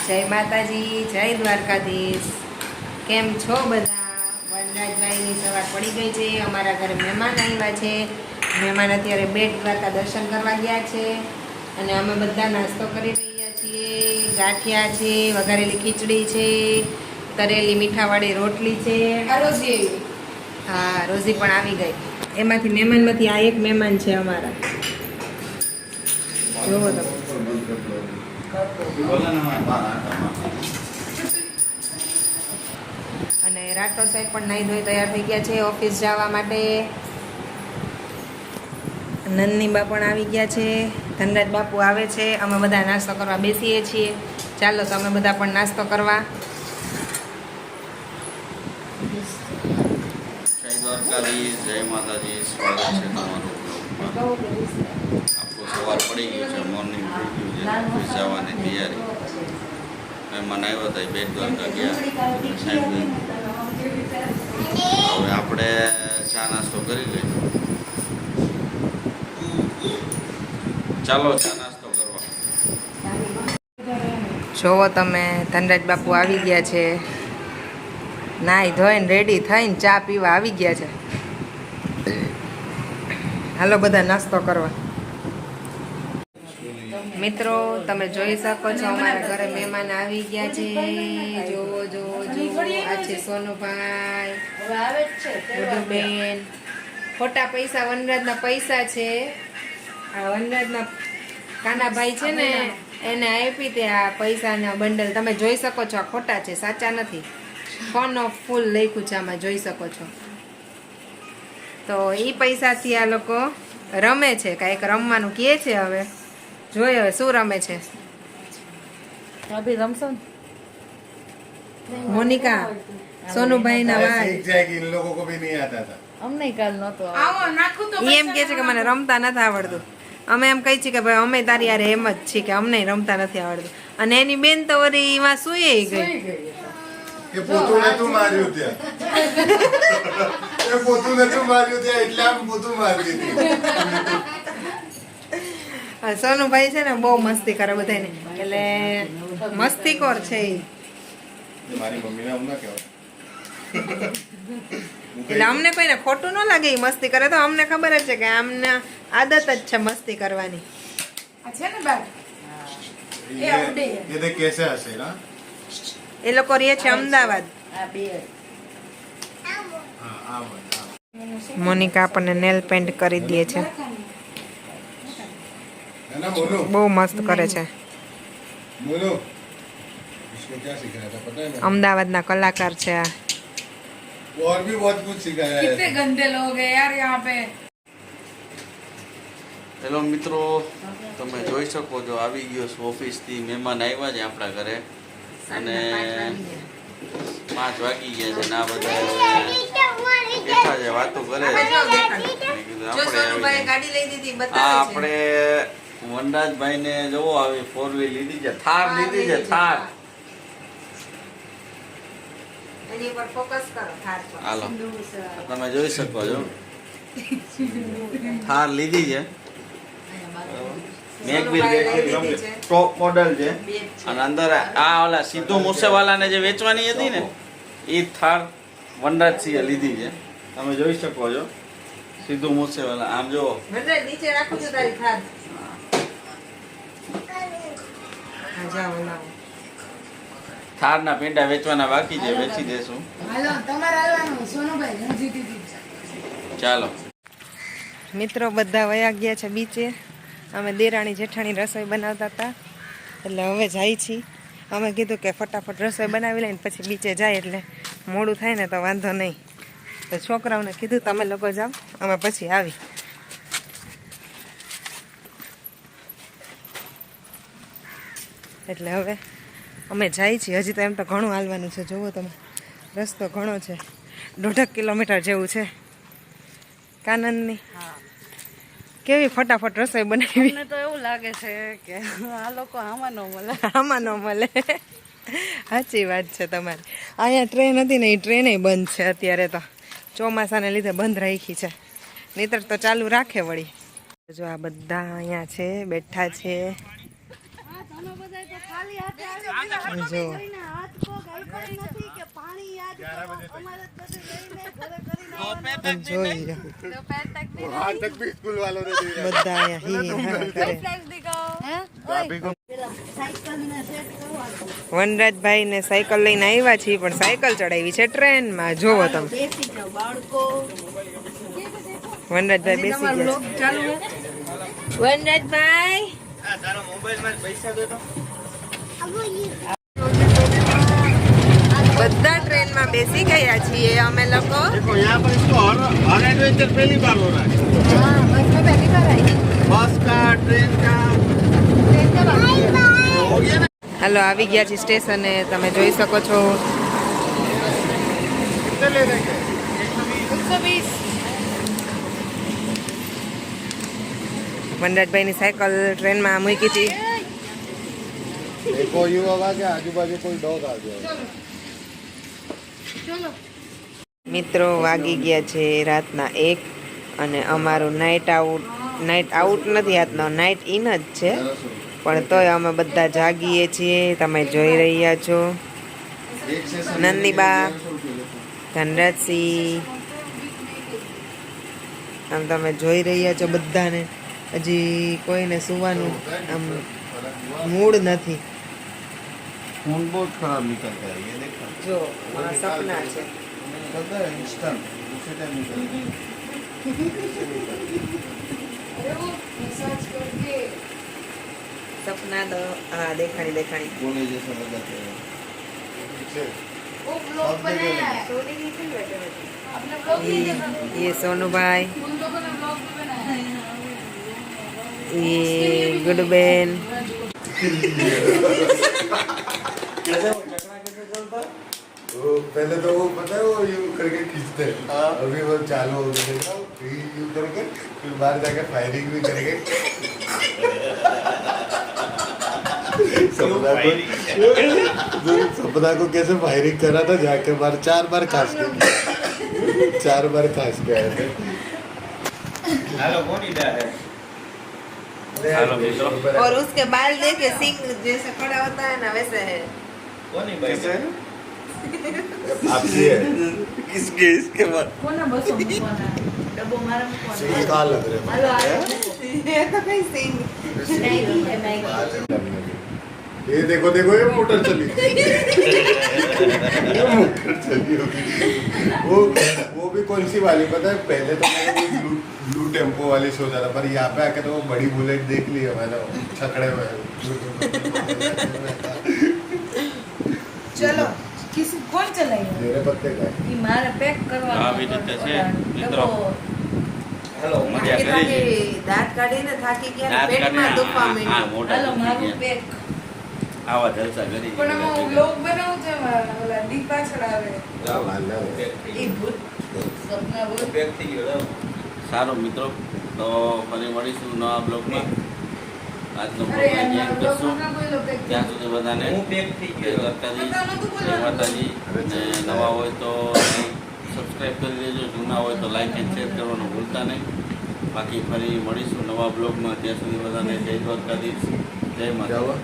જય માતાજી, જય દ્વારકાધીશ। કેમ છો બધા? વનરાજભાઈની સવાર પડી ગઈ છે। અમારા ઘરે મહેમાન આવ્યા છે। મહેમાન અત્યારે બેટ દ્વારકા દર્શન કરવા ગયા છે અને અમે બધા નાસ્તો કરી રહ્યા છીએ। ગાંઠિયા છે, વઘારેલી ખીચડી છે, તરેલી મીઠાવાળી રોટલી છે। હા, રોઝી પણ આવી ગઈ। એમાંથી મહેમાનમાંથી આ એક મહેમાન છે અમારા, જોવો તમે। અને રાઠોડ સાહેબ પણ નાઈ ધોઈ તૈયાર થઈ ગયા છે ઓફિસ જવા માટે। નંદનીબા પણ આવી ગયા છે, ધનરાજ બાપુ આવે છે। અમે બધા નાસ્તો કરવા બેસીએ છીએ। ચાલો તો અમે બધા પણ નાસ્તો કરવા। જય દ્વારકાધીશ, જય માતાજી, સ્વાગત છે તમારું બ્લોગમાં। આપણું સવાર પડી ગયું છે, મોર્નિંગ થઈ ગયું છે, ઓફિસ જવાની તૈયારી। મહેમાન આવ્યા હતા, બેટ દ્વારકા ગયા સાહેબ। હવે આપણે ચા નાસ્તો કરી લઈએ। ચાલો ચા નાસ્તો કરવા। જોવો તમે, ધનરાજ બાપુ આવી ગયા છે, નાઈ ધોઈને રેડી થઈને ચા પીવા આવી ગયા છે। હાલો બધા નાસ્તો કરવા। મિત્રો તમે જોઈ શકો છો અમારા ઘરે મહેમાન આવી ગયા છે। જોવો જોવો જોવો, આ છે સોનુભાઈ, બેન। ખોટા પૈસા વનરાજના પૈસા છે। આ વનરાજના કાનાભાઈ છે ને, એને આપી તે આ પૈસાના બંડલ। તમે જોઈ શકો છો, આ ખોટા છે, સાચા નથી। ફન ઓફ ફૂલ લખ્યું છે આમાં, જોઈ શકો છો। તો એ પૈસાથી આ લોકો રમે છે, કાંઈક રમવાનું કહે છે। હવે જોઈએ હવે શું રમે છે। अभी रमसन મોનિકા, સોનુભાઈના ભાઈ इन लोगों को भी नहीं आता था। हम नहीं कर नो तो ઈ એમ કે છે કે મને રમતા નથી આવડતું। અમે એમ કહી છીએ કે ભાઈ અમે તારી યારે એમ જ છીએ કે અમને રમતા નથી આવડતું। અને એની બેન તો વળી એમાં સુઈ ગઈ। ये पोतू ने तू मार्યું ત્યાં ये पोतू ने तू मार्યું ત્યાં એટલે આમ પોતું મારી દીધી। સોનુભાઈ છે ને બહુ મસ્તી કરે બધાને, એટલે મસ્તીખોર છે ઈ। મારી મમ્મીને આમ ના કહેવાય। એટલે અમને કોઈને ખોટું ન લાગે ઈ મસ્તી કરે તો, અમને ખબર જ છે કે આમને આદત જ છે મસ્તી કરવાની। ये देख कैसे हंसे ना। એ લોકો રહે છે અમદાવાદ। आ बे हाँ आ મોનિકા આપણને નેલ પેન્ટ કરી દે છે, है ना मोनू। બહુ મસ્ત કરે છે। मोनू इसको क्या सिखाया था पता है ना। અમદાવાદના કલાકાર છે આ। वो और भी बहुत कुछ सिखाया है। कितने गंदे लोग हैं यार यहाँ पे। હેલો મિત્રો, તમે જોઈ શકો છો આવી ગયો છું ઓફિસથી। મહેમાન આવ્યા છે આપણા ઘરે અને 5 વાગી ગયા છે ને આ બધા બેઠા છે, વાતો કરે છે। મેં કીધું આપણે આ આપણે વનરાજભાઈને જોવો આવી 4 વ્હીલ લીધી છે, થાર લીધી છે, થાર। એની પર ફોકસ કરો, થાર પર। હાલો તમે જોઈ શકો છો, થાર લીધી છે। મેકવિલ ટોપ મોડલ છે અને અંદર આ ઓલા સિદ્ધુ મૂસેવાલાને જે વેચવાની હતી ને એ થાર વનરાજસિંહે લીધી છે। તમે જોઈ શકો છો સિદ્ધુ મૂસેવાલા। આમ જો વનરાજ નીચે રાખું છું તારી થાર। હા જાઓ લાવો। થારના પેંડા વેચવાના બાકી છે, વેચી દેશું। हेलो તમારે હાલવાનું સોનુભાઈ રણજીતી દી ચાલો મિત્રો બધા વયા ગયા છે બીચે। અમે દેરાણી જેઠાણી રસોઈ બનાવતા હતા એટલે હવે જાય છીએ। અમે કીધું કે ફટાફટ રસોઈ બનાવી લઈને પછી બીચે જાય એટલે મોડું થાય ને તો વાંધો નહીં। તો છોકરાઓને કીધું તમે લોકો જાઓ, અમે પછી આવી। એટલે હવે અમે જાય છીએ। હજી તો એમ તો ઘણું હાલવાનું છે, જુઓ તમે રસ્તો ઘણો છે, 1.5 કિલોમીટર જેવું છે। કાનનની કેવી ફટાફટ રસોઈ બનાવી। મને તો એવું લાગે છે કે આ લોકો આમાં ન મળે। આમાં ન મળે, સાચી વાત છે તમારી। અહીંયા ટ્રેન હતી ને એ ટ્રેને બંધ છે અત્યારે, તો ચોમાસાને લીધે બંધ રાખી છે, નહીતર તો ચાલુ રાખે વળી। જો આ બધા અહીંયા છે, બેઠા છે। ખાલી હાથે આવી જો કરીને હાથ પગ આપ્યા નથી કે પાણી યાદ કરો. અમારે તો બધું લઈને ઘરે કરીને આવવાનું. જોઈ લો. वहाँ तक भी स्कूल वालों ने दिया બધા અહીંયા હી હા કરે. भाभी को સાયકલને સેટ કરવાનું. વનરાજભાઈ ને સાયકલ લઈને આવ્યા છીએ પણ સાયકલ ચડાવી છે ટ્રેનમાં. જોવો તમે બેસી જાઓ બાળકો. વનરાજભાઈ બેસી ગયા છે. વનરાજભાઈ બધા ટ્રેનમાં બેસી ગયા છીએ અમે લોકો. देखो यहाँ पर इसको हर एडवेंचर पहली बार हो रहा है बस का ट्रेन का हो गया ना હાલો આવી ગયા છીએ સ્ટેશને. તમે જોઈ શકો છો कितने ले देंगे 120. વનરાજભાઈની સાયકલ ટ્રેનમાં મૂકી હતી. देखो ये होगा कि आजू बाजू कोई डॉग आ गया મિત્રો વાગી ગયા છે રાતના 1 અને અમારું નાઇટ આઉટ નથી, આજનો નાઇટ ઇન જ છે પણ તોય અમે બધા જાગીએ છીએ. તમે જોઈ રહ્યા છો નંદીબા, ધનરાજસિંહ, આમ તમે જોઈ રહ્યા છો બધાને. હજી કોઈને સુવાનું આમ મૂડ નથી. खून बहुत खराब निकल गया ये देखो જો આ સપના છે. निकलता है इंस्टेंट उसी टाइम निकलता है સપના તો હા દેખાણી गोले जैसा लगाते हैं ये सोनू भाई, ये गुडबेन, वो पहले तो वो पता है वो यूं करके खींचते हैं अभी वो चालू हो गया यूं करके फिर बाहर जाके फायरिंग भी करेंगे सपना को कैसे फायरिंग करा था जाके बार 4 बार खास के आए थे हेलो कौन इधर है हेलो मित्रों और उसके बाल देखे सिंह जैसे खड़ा होता है ना वैसे है. कौन है भाई आपकी है किसके इसके बाद सही कहा लग रहे हैं ये तो कहीं सिंह ये देखो देखो ये मोटर चली ये मोटर चली होगी वो भी कौन सी वाली पता है पहले तो मैंने वो ब्लू टेम्पो वाली सोचा था पर यहाँ पे आके तो वो बड़ी बुलेट देख ली है मैंने छकड़े में चलो किसी कौन चलाएगा मेरे पत्ते का है ये मारे पैक करवा हाँ, भी देते हैं, मित्रों। हेलो मजा થાકી करेगी દાંત કાઢીને થાકી ગયા ને દાંત પેટમાં કાઢીને, દુખવા હા, માંડ્યું. મોટા हेलो દુખી मारू ગયા. पैक આવા જલસા કરી પણ હું વ્લોગ બનાવું છે ઓલા દીપા ચડાવે એ ભૂત સપના ભૂત સારું મિત્રો તો ફરી મળીશું નવા બ્લોગમાં આજનો અરે બ્લોગ યાર અહીંયા મારો કરશું બ્લોગ ના બોલો પેક ત્યાં સુધી બધાને જય દ્વારકાધીશ, જય માતાજી અને નવા હોય તો સબસ્ક્રાઈબ કરી દેજો, જૂના હોય તો લાઈક એન્ડ શેર કરવાનું ભૂલતા નહીં. બાકી ફરી મળીશું નવા બ્લોગમાં. ત્યાં સુધી બધાને જય દ્વારકાધીશ, જય માતા.